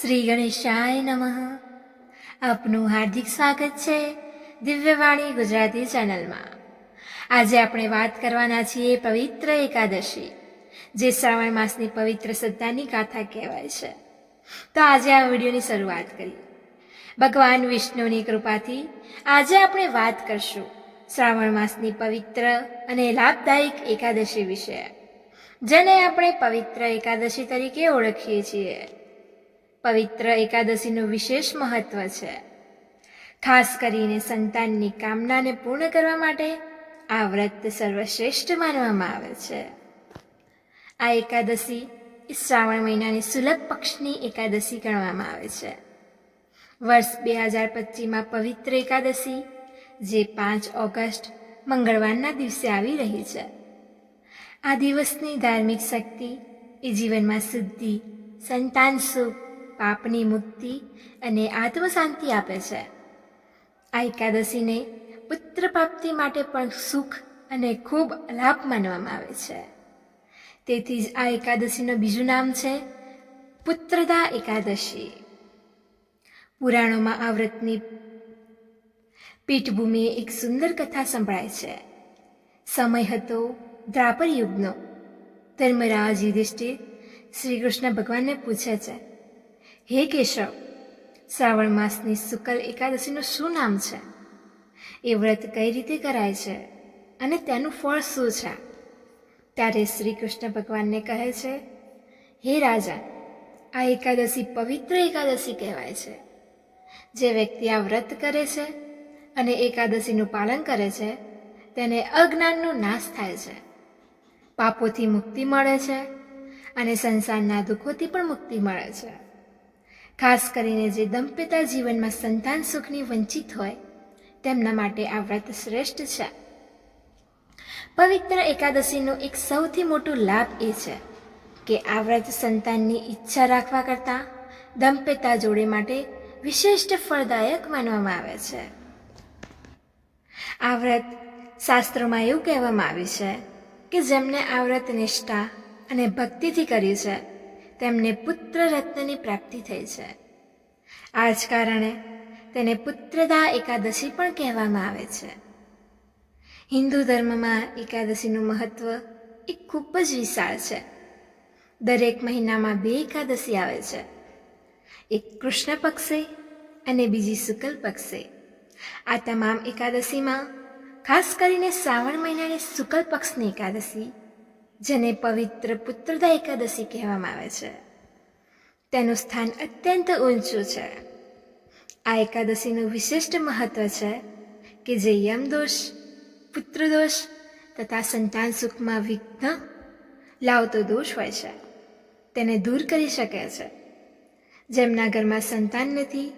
શ્રી ગણેશાય નમઃ. આપનું હાર્દિક સ્વાગત છે દિવ્યવાણી ગુજરાતી ચેનલમાં. આજે આપણે વાત કરવાના છીએ પવિત્ર એકાદશી, જે શ્રાવણ માસની પવિત્ર શ્રદ્ધાની ગાથા કહેવાય છે. તો આજે આ વિડીયોની શરૂઆત કરીએ. ભગવાન વિષ્ણુની કૃપાથી આજે આપણે વાત કરશું શ્રાવણ માસની પવિત્ર અને લાભદાયક એકાદશી વિશે, જેને આપણે પવિત્ર એકાદશી તરીકે ઓળખીએ છીએ. પવિત્ર એકાદશીનું વિશેષ મહત્વ છે. ખાસ કરીને સંતાનની કામનાને પૂર્ણ કરવા માટે આ વ્રત સર્વશ્રેષ્ઠ માનવામાં આવે છે. આ એકાદશી શ્રાવણ મહિનાની સુલભ પક્ષની એકાદશી ગણવામાં આવે છે. વર્ષ 2025માં પવિત્ર એકાદશી, જે 5 ઓગસ્ટ મંગળવારના દિવસે આવી રહી છે. આ દિવસની ધાર્મિક શક્તિ એ જીવનમાં શુદ્ધિ, સંતાન સુખ, પાપની મુક્તિ અને આત્મશાંતિ આપે છે. આ એકાદશીને પુત્ર પ્રાપ્તિ માટે પણ સુખ અને ખૂબ લાભ માનવામાં આવે છે. તેથી જ આ એકાદશીનું બીજું નામ છે પુત્રદા એકાદશી. પુરાણોમાં આ વ્રતની પીઠભૂમિએ એક સુંદર કથા સંભળાય છે. સમય હતો દ્વાપર યુગનો. ધર્મરાજ યુધિષ્ઠિર શ્રી કૃષ્ણ ભગવાનને પૂછે છે, હે કેશવ, શ્રાવણ માસની શુક્લ એકાદશીનું શું નામ છે? એ વ્રત કઈ રીતે કરાય છે અને તેનું ફળ શું છે? ત્યારે શ્રી કૃષ્ણ ભગવાનને કહે છે, હે રાજા, આ એકાદશી પવિત્ર એકાદશી કહેવાય છે. જે વ્યક્તિ આ વ્રત કરે છે અને એકાદશીનું પાલન કરે છે, તેને અજ્ઞાનનો નાશ થાય છે, પાપોથી મુક્તિ મળે છે અને સંસારના દુઃખોથી પણ મુક્તિ મળે છે. ખાસ કરીને જે દંપતી જીવનમાં સંતાન સુખની વંચિત હોય તેમના માટે આ વ્રત શ્રેષ્ઠ છે. પવિત્ર એકાદશીનો એક સૌથી મોટો લાભ એ છે કે આ વ્રત સંતાનની ઈચ્છા રાખવા કરતાં દંપતી જોડે માટે વિશિષ્ટ ફળદાયક માનવામાં આવે છે. આ વ્રત શાસ્ત્રોમાં એવું કહેવામાં આવ્યું છે કે જેમને આ વ્રત નિષ્ઠા અને ભક્તિથી કર્યું છે તેમને પુત્ર રત્નની પ્રાપ્તિ થઈ છે. આ જ કારણે તેને પુત્રદા એકાદશી પણ કહેવામાં આવે છે. હિન્દુ ધર્મમાં એકાદશીનું મહત્વ એ ખૂબ જ વિશાળ છે. દરેક મહિનામાં 2 એકાદશી આવે છે, એક કૃષ્ણ પક્ષે અને બીજી શુક્લ પક્ષે. આ તમામ એકાદશીમાં ખાસ કરીને શ્રાવણ મહિનાની શુક્લ પક્ષની એકાદશી, જેને પવિત્ર પુત્રદા એકાદશી કહેવામાં આવે છે, તેનું સ્થાન અત્યંત ઊંચું છે. આ એકાદશીનું વિશિષ્ટ મહત્વ છે કે જે યમદોષ, પુત્રદોષ તથા સંતાન સુખમાં વિઘ્ન લાવતો દોષ હોય છે તેને દૂર કરી શકે છે. જેમના ઘરમાં સંતાન નથી,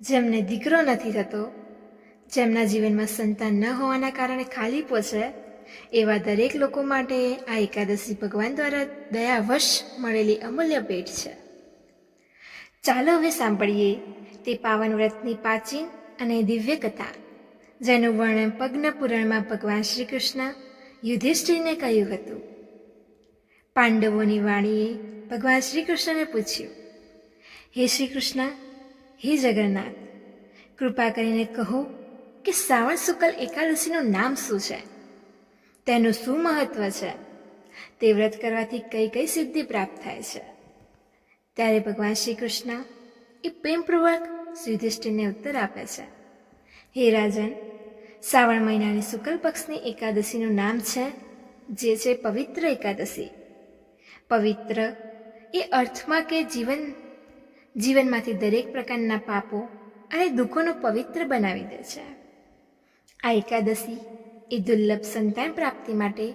જેમને દીકરો નથી થતો, જેમના જીવનમાં સંતાન ન હોવાના કારણે ખાલીપો છે, એવા દરેક લોકો માટે આ એકાદશી ભગવાન દ્વારા દયાવશ મળેલી અમૂલ્ય ભેટ છે. ચાલો હવે સાંભળીએ તે પાવન વ્રતની પ્રાચીન અને દિવ્ય કથા, જેનું વર્ણન પદ્મ પુરાણમાં ભગવાન શ્રી કૃષ્ણ યુધિષ્ઠિરને કહ્યું હતું. પાંડવોની વાણીએ ભગવાન શ્રી કૃષ્ણને પૂછ્યું, હે શ્રી કૃષ્ણ, હે જગન્નાથ, કૃપા કરીને કહો કે શ્રાવણ શુક્લ એકાદશીનું નામ શું છે? તેનું શું મહત્વ છે? તે વ્રત કરવાથી કઈ કઈ સિદ્ધિ પ્રાપ્ત થાય છે? ત્યારે ભગવાન શ્રી કૃષ્ણ એ પ્રેમપૂર્વક યુધિષ્ઠિરને ઉત્તર આપે છે, હે રાજન, શ્રાવણ મહિનાની શુક્લ પક્ષની એકાદશીનું નામ છે, જે છે પવિત્ર એકાદશી. પવિત્ર એ અર્થમાં કે જીવનમાંથી દરેક પ્રકારના પાપો અને દુઃખોનો પવિત્ર બનાવી દે છે. આ એકાદશી એ દુર્લભ સંતાન પ્રાપ્તિ માટે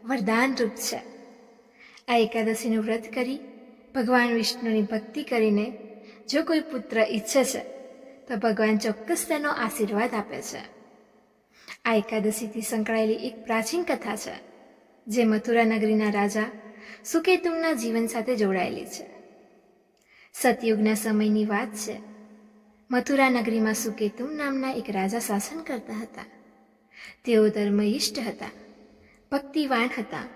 વરદાન રૂપ છે. આ એકાદશીનું વ્રત કરી ભગવાન વિષ્ણુની ભક્તિ કરીને જો કોઈ પુત્ર ઈચ્છે છે તો ભગવાન ચોક્કસ તેનો આશીર્વાદ આપે છે. આ એકાદશીથી સંકળાયેલી એક પ્રાચીન કથા છે, જે મથુરા નગરીના રાજા સુકેતુના જીવન સાથે જોડાયેલી છે. સતયુગના સમયની વાત છે. મથુરા નગરીમાં સુકેતુ નામના એક રાજા શાસન કરતા હતા. તેઓ ધર્મનિષ્ઠ હતા, ભક્તિવાન હતા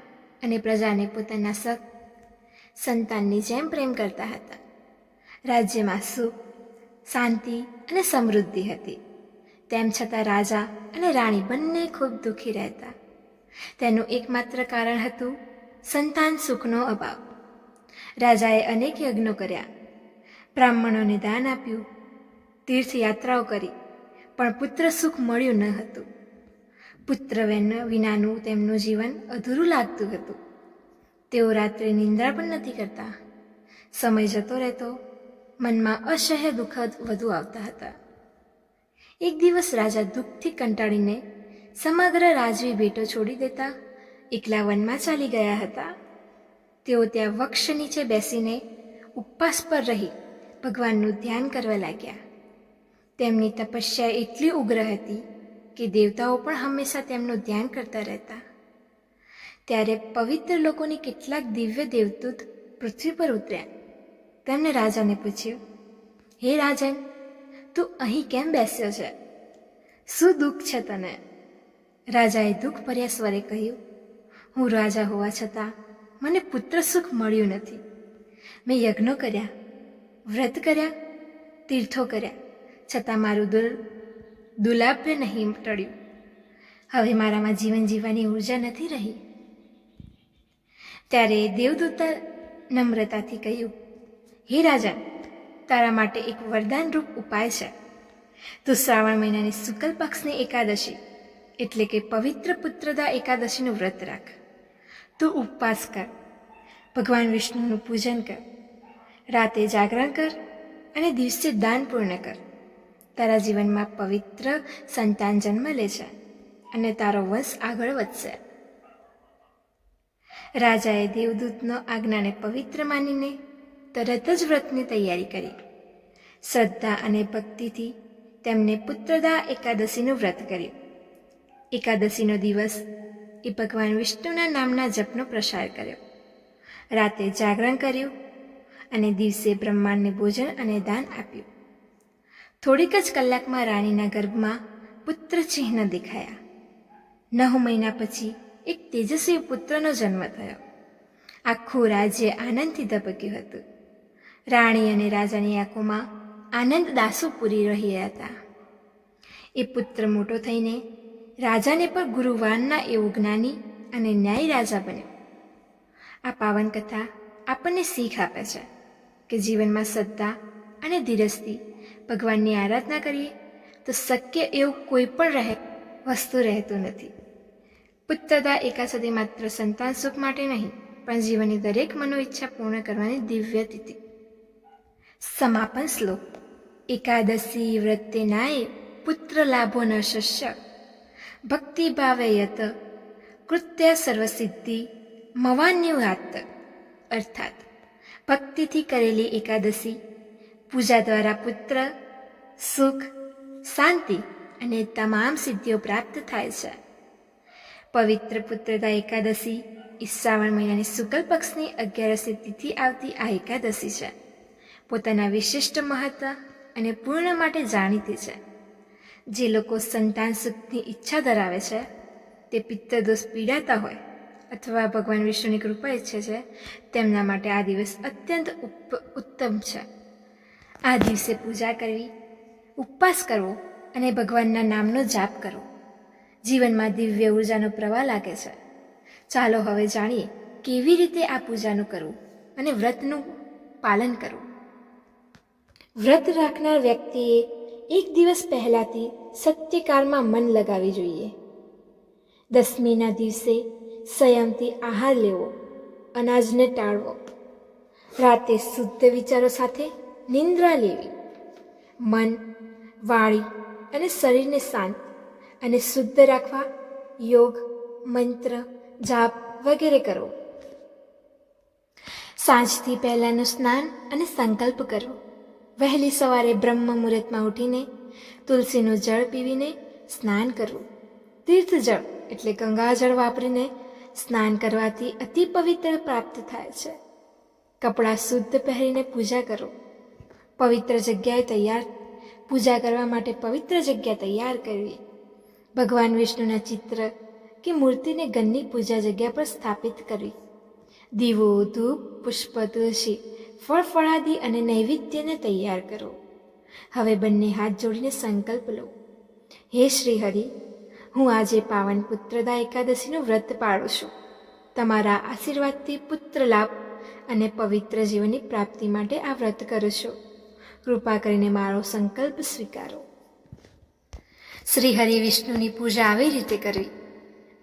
અને પ્રજાને પોતાના સંતાનની જેમ પ્રેમ કરતા હતા. રાજ્યમાં સુખ, શાંતિ અને સમૃદ્ધિ હતી. તેમ છતાં રાજા અને રાણી બંને ખૂબ દુઃખી રહેતા. તેનું એકમાત્ર કારણ હતું સંતાન સુખનો અભાવ. રાજાએ અનેક યજ્ઞો કર્યા, બ્રાહ્મણોને દાન આપ્યું, તીર્થયાત્રાઓ કરી, પણ પુત્ર સુખ મળ્યું ન હતું. પુત્ર વિનાનું તેમનું જીવન અધૂરું લાગતું હતું. તેઓ રાત્રે નિંદ્રા પણ નથી કરતા. સમય જતો રહેતો, મનમાં અસહ્ય દુઃખ વધુ આવતા હતા. એક દિવસ રાજા દુઃખથી કંટાળીને સમગ્ર રાજવી ભેટો છોડી દેતા એકલા વનમાં ચાલી ગયા હતા. તેઓ ત્યાં વૃક્ષ નીચે બેસીને ઉપવાસ પર રહી ભગવાનનું ધ્યાન કરવા લાગ્યા. તેમની તપસ્યા એટલી ઉગ્ર હતી કે દેવતાઓ પણ હંમેશા તેમનું ધ્યાન કરતા રહેતા. ત્યારે પવિત્ર લોકોની કેટલાક દિવ્ય દેવદૂત પૃથ્વી પર ઉતર્યા. તેમણે રાજાને પૂછ્યું, હે રાજન, તું અહીં કેમ બેસ્યો છે? શું દુઃખ છે તને? રાજાએ દુઃખ ભર્યા સ્વરે કહ્યું, હું રાજા હોવા છતાં મને પુત્ર સુખ મળ્યું નથી. મેં યજ્ઞો કર્યા, વ્રત કર્યા, તીર્થો કર્યા, છતાં મારું દુર્લાભ્ય નહીં ટળ્યું. હવે મારામાં જીવન જીવવાની ઉર્જા નથી રહી. ત્યારે દેવદૂતે નમ્રતાથી કહ્યું, હે રાજા, તારા માટે એક વરદાનરૂપ ઉપાય છે. તું શ્રાવણ મહિનાની શુક્લ પક્ષની એકાદશી એટલે કે પવિત્ર પુત્રદા એકાદશીનું વ્રત રાખ. તું ઉપવાસ કર, ભગવાન વિષ્ણુનું પૂજન કર, રાતે જાગરણ કર અને દિવસે દાન પૂર્ણ કર. તારા જીવનમાં પવિત્ર સંતાન જન્મ લે છે અને તારો વંશ આગળ વધશે. રાજાએ દેવદૂતનો આજ્ઞાને પવિત્ર માનીને તરત જ વ્રતની તૈયારી કરી. શ્રદ્ધા અને ભક્તિથી તેમને પુત્રદા એકાદશીનું વ્રત કર્યું. એકાદશીનો દિવસ એ ભગવાન વિષ્ણુના નામના જપનો પ્રસાર કર્યો. રાતે જાગરણ કર્યું અને દિવસે બ્રહ્માંડને ભોજન અને દાન આપ્યું. થોડીક જ કલાકમાં રાણીના ગર્ભમાં પુત્ર ચિહ્ન દેખાયા. 9 મહિના પછી એક તેજસ્વી પુત્રનો જન્મ થયો. આખું રાજ્ય આનંદથી ધબક્યું હતું. રાણી અને રાજાની આંખોમાં આનંદ દાસુ પૂરી રહ્યા હતા. એ પુત્ર મોટો થઈને રાજાને પણ ગુરુવારના એવો જ્ઞાની અને ન્યાયી રાજા બન્યો. આ પાવન કથા આપણને શીખ આપે છે કે જીવનમાં શ્રદ્ધા અને ધીરજથી ભગવાનની આરાધના કરીએ તો શક્ય એવું કોઈ પણ વસ્તુ રહેતું નથી. પુત્રદા એકાદશી માત્ર સંતાન સુખ માટે નહીં, પણ જીવનની દરેક મનોઈચ્છા પૂર્ણ કરવાની દિવ્ય તિથિ. સમાપન શ્લોક. એકાદશી વ્રતેનાય પુત્ર લાભો ન શસ્ય ભક્તિ ભાવે યત કૃત્ય સર્વસિદ્ધિ મવાન્યુહાત. અર્થાત ભક્તિથી કરેલી એકાદશી પૂજા દ્વારા પુત્ર, સુખ, શાંતિ અને તમામ સિદ્ધિઓ પ્રાપ્ત થાય છે. પવિત્ર પુત્રદા એકાદશી એ શ્રાવણ મહિનાની શુક્લ પક્ષની 11મી તિથિ આવતી આ એકાદશી છે. પોતાના વિશિષ્ટ મહત્વ અને પૂર્ણ માટે જાણીતી છે. જે લોકો સંતાન સુખની ઈચ્છા ધરાવે છે, તે પિત્તદોષ પીડાતા હોય અથવા ભગવાન વિષ્ણુની કૃપા ઈચ્છે છે, તેમના માટે આ દિવસ અત્યંત ઉત્તમ છે. આ દિવસે પૂજા કરવી, ઉપવાસ કરવો અને ભગવાનના નામનો જાપ કરવો જીવનમાં દિવ્ય ઉર્જાનો પ્રવાહ લાગે છે. ચાલો હવે જાણીએ કેવી રીતે આ પૂજાનું કરવું અને વ્રતનું પાલન કરવું. વ્રત રાખનાર વ્યક્તિએ એક દિવસ પહેલાંથી સત્યકાળમાં મન લગાવવી જોઈએ. દસમીના દિવસે સંયમથી આહાર લેવો, અનાજને ટાળવો, રાતે શુદ્ધ વિચારો સાથે નિંદ્રા લેવી, મન, વાણી અને શરીરને શાંત અને શુદ્ધ રાખવા યોગ, મંત્ર, જાપ વગેરે કરવો. સાંજથી પહેલાંનું સ્નાન અને સંકલ્પ કરવો. વહેલી સવારે બ્રહ્મ મુહૂર્તમાં ઉઠીને તુલસીનું જળ પીવીને સ્નાન કરવું. તીર્થજળ એટલે ગંગાજળ વાપરીને સ્નાન કરવાથી અતિ પવિત્ર પ્રાપ્ત થાય છે. કપડાં શુદ્ધ પહેરીને પૂજા કરો. પૂજા કરવા માટે પવિત્ર જગ્યા તૈયાર કરવી. ભગવાન વિષ્ણુના ચિત્ર કે મૂર્તિને ઘરની પૂજા જગ્યા પર સ્થાપિત કરવી. દીવો, ધૂપ, પુષ્પ, તુલસી, ફળ ફળાદી અને નૈવેદ્યને તૈયાર કરો. હવે બંને હાથ જોડીને સંકલ્પ લો. હે શ્રી હરિ, હું આજે પાવન પુત્રદા એકાદશીનું વ્રત પાળું છું. તમારા આશીર્વાદથી પુત્ર લાભ અને પવિત્ર જીવનની પ્રાપ્તિ માટે આ વ્રત કરું છું. કૃપા કરીને મારો સંકલ્પ સ્વીકારો. શ્રી હરિ વિષ્ણુની પૂજા આવી રીતે કરવી.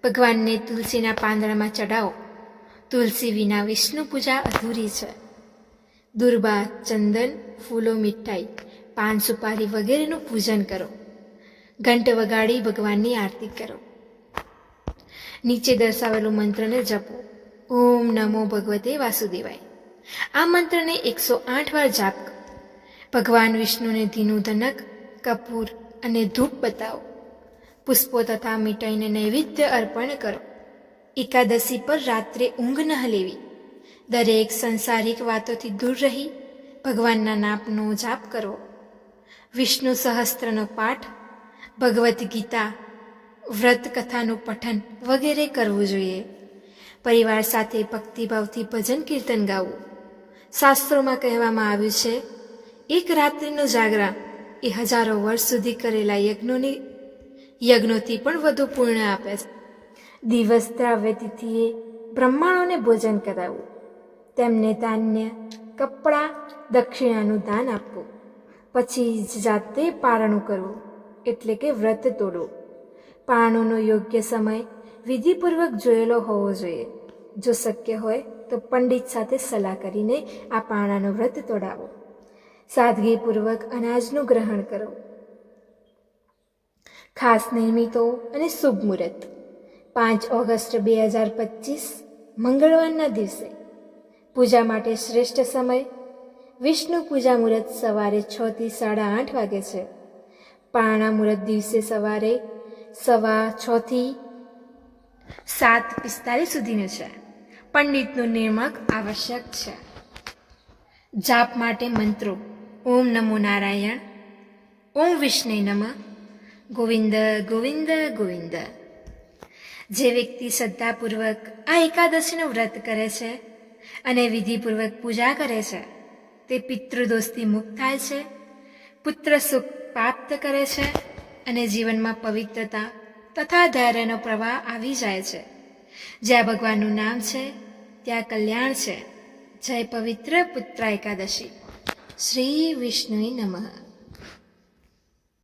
ભગવાનને તુલસીના પાંદડામાં ચડાવો. તુલસી વિના વિષ્ણુ પૂજા અધૂરી છે. દુર્બા, ચંદન, ફૂલો, મીઠાઈ, પાન, સુપારી વગેરેનું પૂજન કરો. ઘંટ વગાડી ભગવાનની આરતી કરો. નીચે દર્શાવેલું મંત્રને જપો. ઓમ નમો ભગવતે વાસુદેવાય. આ મંત્રને 108 વાર જાપ કરો. ભગવાન વિષ્ણુને ધીનું ધનક, કપૂર અને ધૂપ બતાવો. પુષ્પો તથા મીઠાઈને નૈવેદ્ય અર્પણ કરો. એકાદશી પર રાત્રે ઊંઘ ન લેવી. દરેક સંસારિક વાતોથી દૂર રહી ભગવાનના નામનો જાપ કરવો. વિષ્ણુ સહસ્ત્રનો પાઠ, ભગવદ્ ગીતા, વ્રત કથાનું પઠન વગેરે કરવું જોઈએ. પરિવાર સાથે ભક્તિભાવથી ભજન કીર્તન ગાવું. શાસ્ત્રોમાં કહેવામાં આવ્યું છે, એક રાત્રિનું જાગરણ એ હજારો વર્ષ સુધી કરેલા યજ્ઞોથી પણ વધુ પુણ્ય આપે છે. દિવસ દ્રાવ્ય તિથિએ બ્રાહ્મણોને ભોજન કરાવવું. તેમને ધાન્ય, કપડાં, દક્ષિણાનું દાન આપવું. પછી જાતે પારણું કરવું, એટલે કે વ્રત તોડવું. પારણુંનો યોગ્ય સમય વિધિપૂર્વક જોયેલો હોવો જોઈએ. જો શક્ય હોય તો પંડિત સાથે સલાહ કરીને આ પારણાનું વ્રત તોડાવો. સાદગીપૂર્વક અનાજનું ગ્રહણ કરો. ખાસ નિયમિતો અને શુભ મુહૂર્ત. 5 ઓગસ્ટ 2025 મંગળવારના દિવસે પૂજા માટે શ્રેષ્ઠ સમય વિષ્ણુ પૂજા મુહૂર્ત સવારે 6 થી 8:30 વાગે છે. પારણા મુહૂર્ત દિવસે સવારે 6:15 થી 7:45 સુધીનું છે. પંડિતનું નિમણૂક આવશ્યક છે. જાપ માટે મંત્રો: ઓમ નમો નારાયણ, ઓમ વિષ્ણુ નમઃ, ગોવિંદ ગોવિંદ ગોવિંદ. જે વ્યક્તિ શ્રદ્ધાપૂર્વક આ એકાદશીનું વ્રત કરે છે અને વિધિપૂર્વક પૂજા કરે છે તે પિતૃદોષથી મુક્ત થાય છે, પુત્ર સુખ પ્રાપ્ત કરે છે અને જીવનમાં પવિત્રતા તથા ધૈર્યનો પ્રવાહ આવી જાય છે. જ્યાં ભગવાનનું નામ છે ત્યાં કલ્યાણ છે. જય પવિત્ર પુત્ર એકાદશી. શ્રી વિષ્ણુ નમઃ.